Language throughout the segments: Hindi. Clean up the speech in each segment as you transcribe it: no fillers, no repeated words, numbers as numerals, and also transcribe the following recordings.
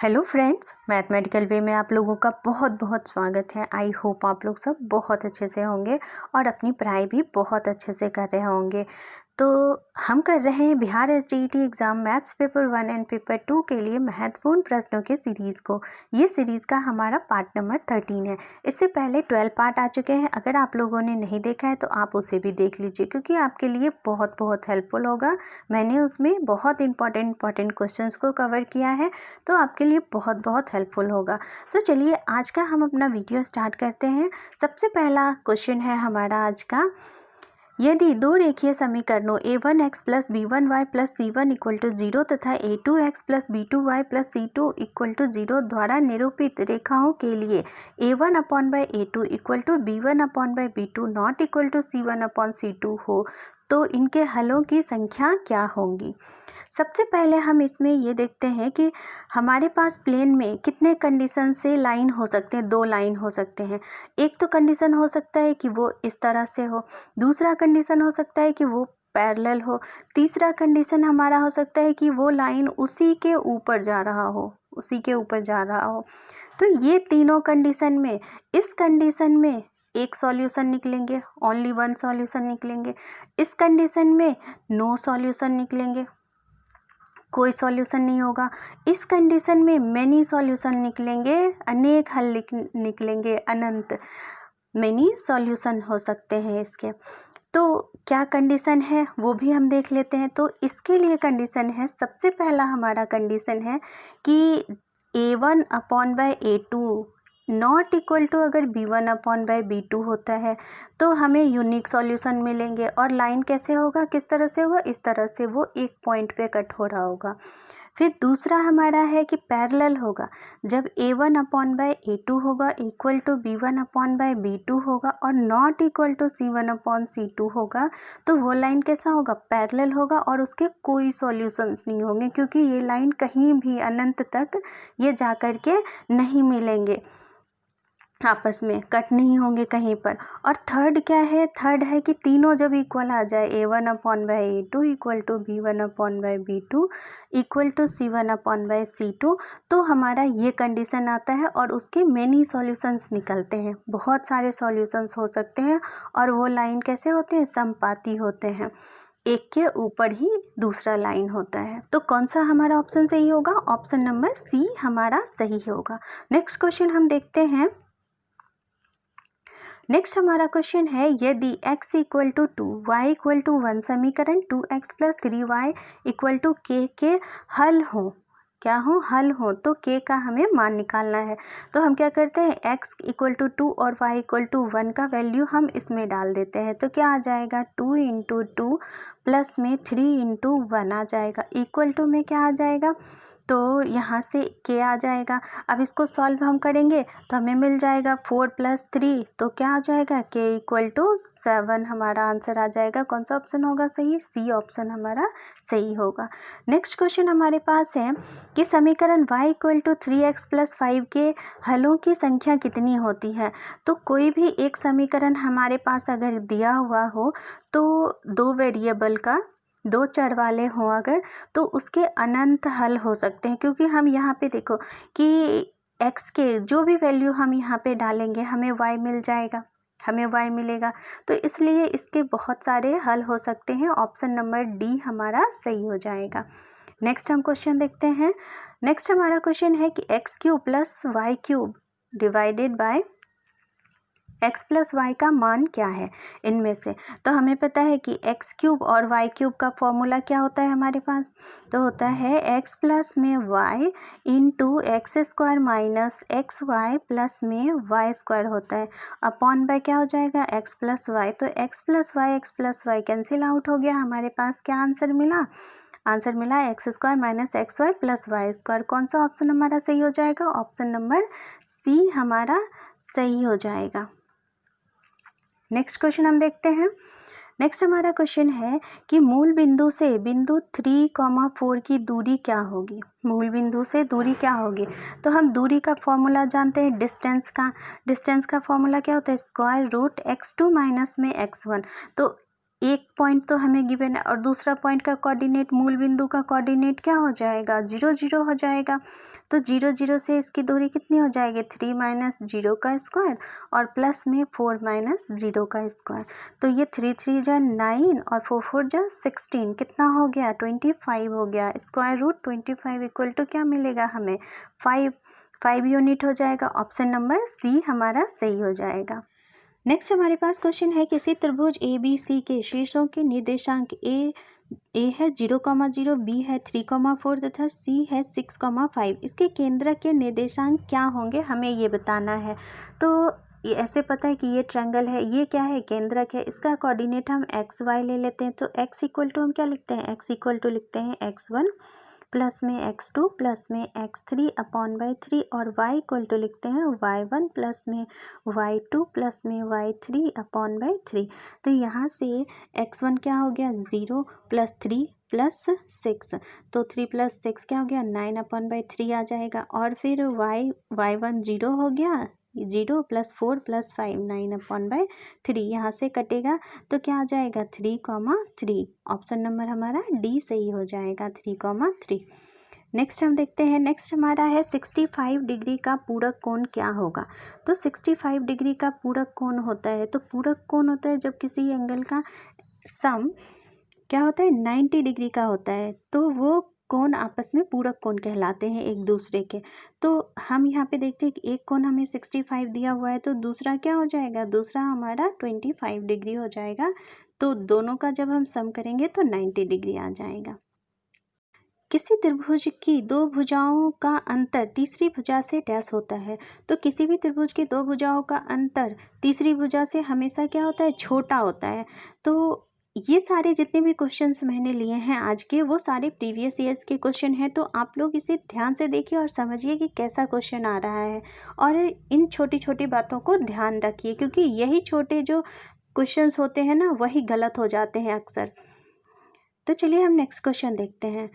हेलो फ्रेंड्स, मैथमेटिकल वे में आप लोगों का बहुत बहुत स्वागत है। आई होप आप लोग सब बहुत अच्छे से होंगे और अपनी पढ़ाई भी बहुत अच्छे से कर रहे होंगे। तो हम कर रहे हैं Bihar SDET exam maths paper 1 and paper 2 के लिए महत्वपूर्ण प्रश्नों के सीरीज़ को। ये सीरीज़ का हमारा पार्ट नंबर 13 है। इससे पहले 12 पार्ट आ चुके हैं। अगर आप लोगों ने नहीं देखा है तो आप उसे भी देख लीजिए, क्योंकि आपके लिए बहुत बहुत हेल्पफुल होगा। मैंने उसमें बहुत इंपॉर्टेंट क्वेश्चंस को कवर किया है, तो आपके लिए बहुत बहुत हेल्पफुल होगा। तो चलिए आज का हम अपना वीडियो स्टार्ट करते हैं। सबसे पहला क्वेश्चन है हमारा आज का, यदि दो रेखीय समीकरणों a1x plus b1y plus c1 equal to 0 तथा a2x plus b2y plus c2 equal to 0 द्वारा निरूपित रेखाओं के लिए a1 upon by a2 equal to b1 upon by b2 not equal to c1 upon c2 हो, तो इनके हलों की संख्या क्या होंगी। सबसे पहले हम इसमें ये देखते हैं कि हमारे पास प्लेन में कितने कंडीशन से लाइन हो सकते हैं। दो लाइन हो सकते हैं। एक तो कंडीशन हो सकता है कि वो इस तरह से हो, दूसरा कंडीशन हो सकता है कि वो पैरेलल हो, तीसरा कंडीशन हमारा हो सकता है कि वो लाइन उसी के ऊपर जा रहा हो। तो ये तीनों कंडीशन में, इस कंडीशन में एक सॉल्यूशन निकलेंगे, ओनली वन सॉल्यूशन निकलेंगे। इस कंडीशन में नो सॉल्यूशन निकलेंगे, कोई सॉल्यूशन नहीं होगा। इस कंडीशन में मेनी सॉल्यूशन निकलेंगे, अनेक हल निकलेंगे, अनंत मेनी सॉल्यूशन हो सकते हैं इसके। तो क्या कंडीशन है वो भी हम देख लेते हैं। तो इसके लिए कंडीशन है, सबसे पहला हमारा कंडीशन है कि a1 upon by a2 not equal to अगर b1 अपॉन बाय b2 होता है तो हमें यूनिक सॉल्यूशन मिलेंगे। और लाइन कैसे होगा, किस तरह से होगा, इस तरह से वो एक पॉइंट पे कट हो रहा होगा। फिर दूसरा हमारा है कि पैरेलल होगा, जब a1 अपॉन बाय a2 होगा equal to b1 upon by b2 होगा और not equal to c1 upon c2 होगा, तो वो लाइन कैसा होगा, पैरेलल होगा और उसके कोई सॉल्यूशंस नहीं होंगे, क्योंकि ये लाइन कहीं भी अनंत तक ये जा कर के नहीं मिलेंगे, आपस में कट नहीं होंगे कहीं पर। और थर्ड क्या है, थर्ड है कि तीनों जब इक्वल आ जाए, a1 upon by a2 equal to b1 upon by b2 equal to c1 upon by c2, तो हमारा ये कंडीशन आता है और उसके मेनी सॉल्यूशंस निकलते हैं। बहुत सारे सॉल्यूशंस हो सकते हैं और वो लाइन कैसे होते हैं, समपाती होते हैं, एक के ऊपर ही दूसरा लाइन होता है। तो कौन सा हमारा ऑप्शन सही होगा, ऑप्शन नंबर सी हमारा सही होगा। नेक्स्ट क्वेश्चन हम देखते हैं। नेक्स्ट हमारा क्वेश्चन है, यदि x equal to 2 y equal to 1 समीकरण 2x plus 3y equal to k के हल हो, क्या हो, हल हो, तो k का हमें मान निकालना है। तो हम क्या करते हैं, x इक्वल टू 2 और y इक्वल टू 1 का वैल्यू हम इसमें डाल देते हैं। तो क्या आ जाएगा, 2 इंटू 2 प्लस में 3 इंटू 1 आ जाएगा, इक्वल टू में क्या आ जाएगा, तो यहाँ से k आ जाएगा। अब इसको सॉल्व हम करेंगे तो हमें मिल जाएगा 4 प्लस 3, तो क्या आ जाएगा, k इक्वल टू 7 हमारा आंसर आ जाएगा। कौन सा ऑप्शन होगा सही, सी ऑप्शन हमारा सही होगा। नेक्स्ट क्वेश्चन हमारे पास है कि समीकरण y equal to 3x plus 5 के हलों की संख्या कितनी होती है। तो कोई भी एक समीकरण हमारे पास अगर दिया हुआ हो, तो दो वेरिएबल का, दो चर वाले हों अगर, तो उसके अनंत हल हो सकते हैं। क्योंकि हम यहाँ पे देखो कि x के जो भी वैल्यू हम यहाँ पे डालेंगे हमें y मिल जाएगा, हमें y मिलेगा, तो इसलिए इसके बहुत सारे हल हो सकते हैं। ऑप्शन नंबर डी हमारा सही हो जाएगा। नेक्स्ट हम क्वेश्चन देखते हैं। नेक्स्ट हमारा क्वेश्चन है कि x cube plus y cube divided by x plus y का मान क्या है इनमें से। तो हमें पता है कि x क्यूब और y क्यूब का फॉर्मूला क्या होता है हमारे पास, तो होता है x प्लस में y into x square minus x y plus में y स्क्वायर होता है, अपॉन बाय क्या हो जाएगा, x प्लस वाई। तो x plus y cancel out हो गया, हमारे पास क्या आंसर मिला, आंसर मिला x square minus x y plus y square. कौन सा ऑप्शन हमारा सही हो जाएगा, ऑप्शन नंबर सी हमारा सही हो जाएगा। नेक्स्ट क्वेश्चन हम देखते हैं। नेक्स्ट हमारा क्वेश्चन है कि मूल बिंदु से बिंदु 3,4 की दूरी क्या होगी। मूल बिंदु से दूरी क्या होगी, तो हम दूरी का फॉर्मूला जानते हैं, डिस्टेंस का फॉर्मूला क्या होता है, स्क्वायर रूट x2 माइनस में x1। तो एक पॉइंट तो हमें गिवन है और दूसरा पॉइंट का कोऑर्डिनेट, मूल बिंदु का कोऑर्डिनेट क्या हो जाएगा, 0 0 हो जाएगा। तो 0 0 से इसकी दूरी कितनी हो जाएगी, 3 माइनस 0 का स्क्वायर और प्लस में 4 माइनस 0 का स्क्वायर। तो ये 3 3 जा 9 और 4 4 जा 16, कितना हो गया, 25 हो गया। स्क्वायर रूट 25 इक्वल टू क्या मिलेगा हमें, 5 यूनिट हो जाएगा। ऑप्शन नंबर सी हमारा सही हो जाएगा। नेक्स्ट हमारे पास क्वेश्चन है, किसी त्रिभुज ए बी सी के शीर्षों के निर्देशांक ए है 0,0, बी है 3,4 तथा सी है 6,5। इसके केंद्र के निर्देशांक क्या होंगे, हमें ये बताना है। तो ये ऐसे पता है कि ये ट्रायंगल है, ये क्या है, केंद्रक है। इसका कोऑर्डिनेट हम एक्स वाई ले लेते हैं। तो एक्स इक्वल टू हम क्या लिखते हैं, एक्स इक्वल टू लिखते हैं x1 प्लस में x2 प्लस में x3 अपॉन बाई 3 और y इक्वल टू लिखते हैं y1 प्लस में y2 प्लस में y3 अपॉन बाई 3। तो यहाँ से x1 क्या हो गया, 0 प्लस 3 प्लस 6, तो 3 प्लस 6 क्या हो गया, 9 अपॉन बाई 3 आ जाएगा। और फिर y1 0 हो गया, 0 प्लस 4 प्लस 5 9 अपॉन बाई 3, यहाँ से कटेगा तो क्या आ जाएगा, 3,3। ऑप्शन नंबर हमारा डी सही हो जाएगा, 3,3। नेक्स्ट हम देखते हैं, नेक्स्ट हमारा है 65 डिग्री का पूरक कोण क्या होगा। तो 65 डिग्री का पूरक कोण होता है, तो पूरक कोण होता है जब किसी एंगल का सम क्या होता है, 90 डिग्री का होता है, तो वो कोण आपस में पूरक कोण कहलाते हैं एक दूसरे के। तो हम यहाँ पे देखते हैं कि एक कोण हमें 65 दिया हुआ है, तो दूसरा क्या हो जाएगा, दूसरा हमारा 25 डिग्री हो जाएगा। तो दोनों का जब हम सम करेंगे तो 90 डिग्री आ जाएगा। किसी त्रिभुज की दो भुजाओं का अंतर तीसरी भुजा से डैश होता है। तो किसी भी त्रिभुज की दो भुजाओं का अंतर तीसरी भुजा से हमेशा क्या होता है, छोटा होता है। तो ये सारे जितने भी क्वेश्चंस मैंने लिए हैं आज के, वो सारे प्रीवियस ईयर्स के क्वेश्चन हैं। तो आप लोग इसे ध्यान से देखिए और समझिए कि कैसा क्वेश्चन आ रहा है, और इन छोटी छोटी बातों को ध्यान रखिए, क्योंकि यही छोटे जो क्वेश्चंस होते हैं ना, वही गलत हो जाते हैं अक्सर। तो चलिए हम नेक्स्ट क्वेश्चन देखते हैं।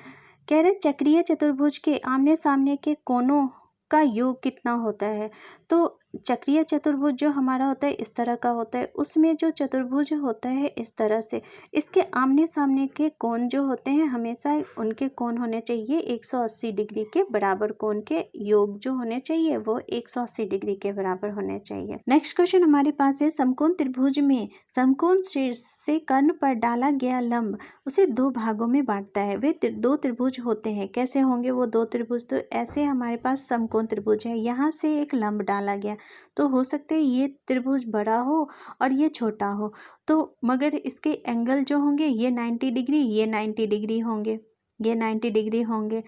कह रहे चक्रीय चतुर्भुज के आमने सामने के कोणों का योग कितना होता है। तो चक्रीय चतुर्भुज जो हमारा होता है इस तरह का होता है, उसमें जो चतुर्भुज होता है इस तरह से, इसके आमने सामने के कोण जो होते हैं हमेशा उनके कोण होने चाहिए 180 डिग्री के बराबर। कोण के योग जो होने चाहिए वो 180 डिग्री के बराबर होने चाहिए। नेक्स्ट क्वेश्चन हमारे पास है, समकोण त्रिभुज में समकोण शीर्ष से कर्ण पर डाला गया लंब उसे दो भागों में बांटता है। वे दो त्रिभुज होते हैं, कैसे होंगे वो दो त्रिभुज। तो ऐसे हमारे पास समकोण त्रिभुज है, यहाँ से एक लंब डाला गया, तो हो सकता है ये त्रिभुज बड़ा हो और ये छोटा हो। तो मगर इसके एंगल जो होंगे ये 90 डिग्री, ये 90 डिग्री होंगे, ये 90 डिग्री होंगे।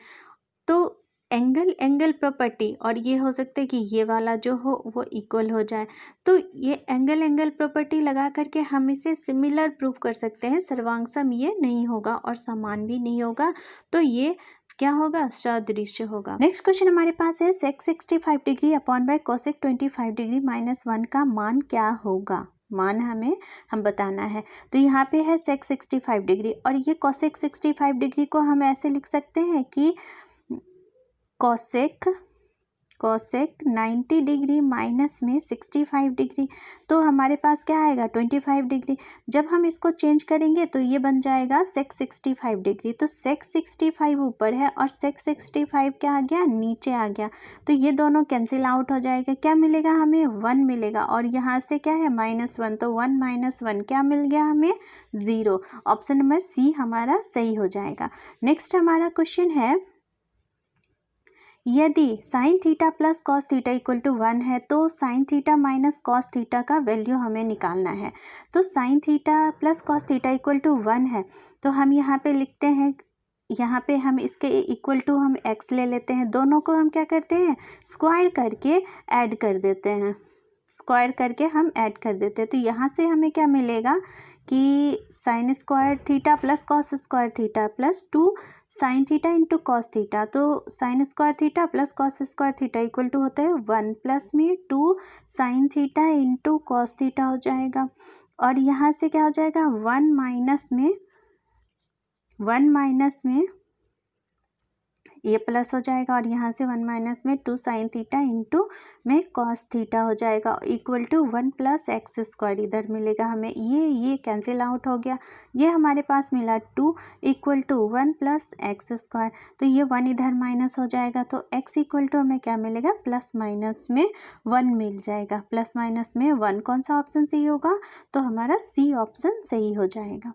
तो एंगल प्रॉपर्टी, और ये हो सकता है कि ये वाला जो हो वो इक्वल हो जाए। तो ये एंगल प्रॉपर्टी लगा करके हम इसे सिमिलर प्रूव कर सकते हैं। सर्वांगसम ये नहीं होगा और समान भी नहीं होगा, तो ये क्या होगा, सदृश्य होगा। नेक्स्ट क्वेश्चन हमारे पास है, सेक 65 degree upon bye cosec 25 degree -1 का मान क्या होगा। मान हम बताना है। तो यहाँ पे है सेक 65 डिग्री और ये कोसेक 65 डिग्री को हम ऐसे लिख सकते हैं कि कोसेक 90 डिग्री माइनस में 65 डिग्री, तो हमारे पास क्या आएगा 25 डिग्री। जब हम इसको चेंज करेंगे तो ये बन जाएगा सेक 65 डिग्री। तो सेक 65 ऊपर है और सेक 65 क्या आ गया, नीचे आ गया। तो ये दोनों कैंसिल आउट हो जाएगा, क्या मिलेगा हमें, 1 मिलेगा। और यहाँ से क्या है -1, तो 1 - 1 क्या मिल गया हमें, 0। ऑप्शन नंबर सी हमारा सही हो जाएगा। नेक्स्ट हमारा क्वेश्चन है, यदि sine theta plus cos theta equal to 1 है तो sine theta minus cos theta का वैल्यू हमें निकालना है। तो sine theta plus cos theta equal to 1 है, तो हम यहाँ पे लिखते हैं, यहाँ पे हम इसके इक्वल टू हम x ले लेते हैं। दोनों को हम क्या करते हैं, स्क्वायर करके ऐड कर देते हैं, स्क्वायर करके हम ऐड कर देते हैं। तो यहाँ से हमें क्या मिलेगा कि sine square theta plus cos square theta plus 2 sine theta into cos theta. तो sine square theta plus cos square theta equal to होता है 1 प्लस में 2 sine theta into cos theta हो जाएगा। और यहाँ से क्या हो जाएगा, 1 माइनस में ये प्लस हो जाएगा और यहाँ से 1 माइनस में 2 साइन थीटा इंटू में कॉस थीटा हो जाएगा equal to 1 plus x square इधर मिलेगा हमें। ये कैंसिल आउट हो गया, ये हमारे पास मिला 2 equal to 1 plus x square. तो ये 1 इधर माइनस हो जाएगा तो x इक्वल टू हमें क्या मिलेगा, प्लस माइनस में 1 मिल जाएगा। प्लस माइनस में 1 कौन सा ऑप्शन सही होगा, तो हमारा सी ऑप्शन सही हो जाएगा।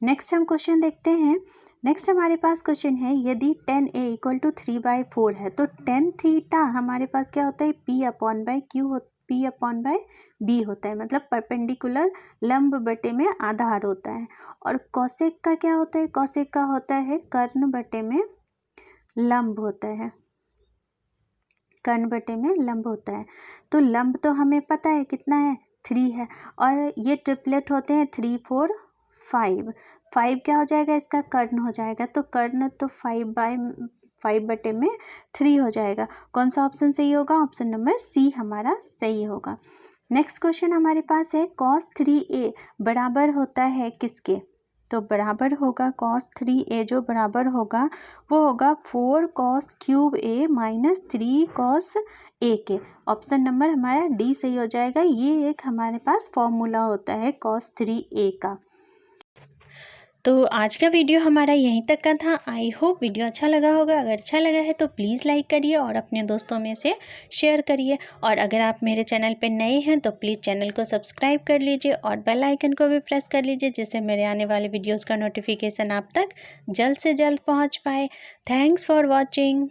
नेक्स्ट हम क्वेश्चन देखते हैं। नेक्स्ट हमारे पास क्वेश्चन है, यदि tan a इक्वल टू 3/4 है तो tan थीटा हमारे पास क्या होता है, P अपॉन बाय बी होता है, मतलब परपेंडिकुलर लंब बटे में आधार होता है। और कोसेक का क्या होता है, कोसेक का होता है कर्ण बटे में लंब होता है, कर्ण बटे में लंब होता है। तो लंब तो हमें पता है कितना है, 3 है, और ये ट्रिपलेट होते हैं 3 4 5। 5 क्या हो जाएगा, इसका कर्ण हो जाएगा, तो कर्ण तो 5 बटे में 3 हो जाएगा। कौन सा ऑप्शन सही होगा, ऑप्शन नंबर सी हमारा सही होगा। नेक्स्ट क्वेश्चन हमारे पास है, cos 3a बराबर होता है किसके, तो बराबर होगा cos 3a, जो बराबर होगा वो होगा 4 cos cube a minus 3 cos a के। ऑप्शन नंबर हमारा डी सही हो जाएगा। ये एक हमारे पास फॉर्मूला होता है cos 3a का। तो आज का वीडियो हमारा यहीं तक का था। आई होप वीडियो अच्छा लगा होगा। अगर अच्छा लगा है तो प्लीज़ लाइक करिए और अपने दोस्तों में से शेयर करिए। और अगर आप मेरे चैनल पर नए हैं तो प्लीज़ चैनल को सब्सक्राइब कर लीजिए और बेल आइकन को भी प्रेस कर लीजिए, जिससे मेरे आने वाले वीडियोज़ का नोटिफिकेशन आप तक जल्द से जल्द पहुँच पाए। Thanks for watching.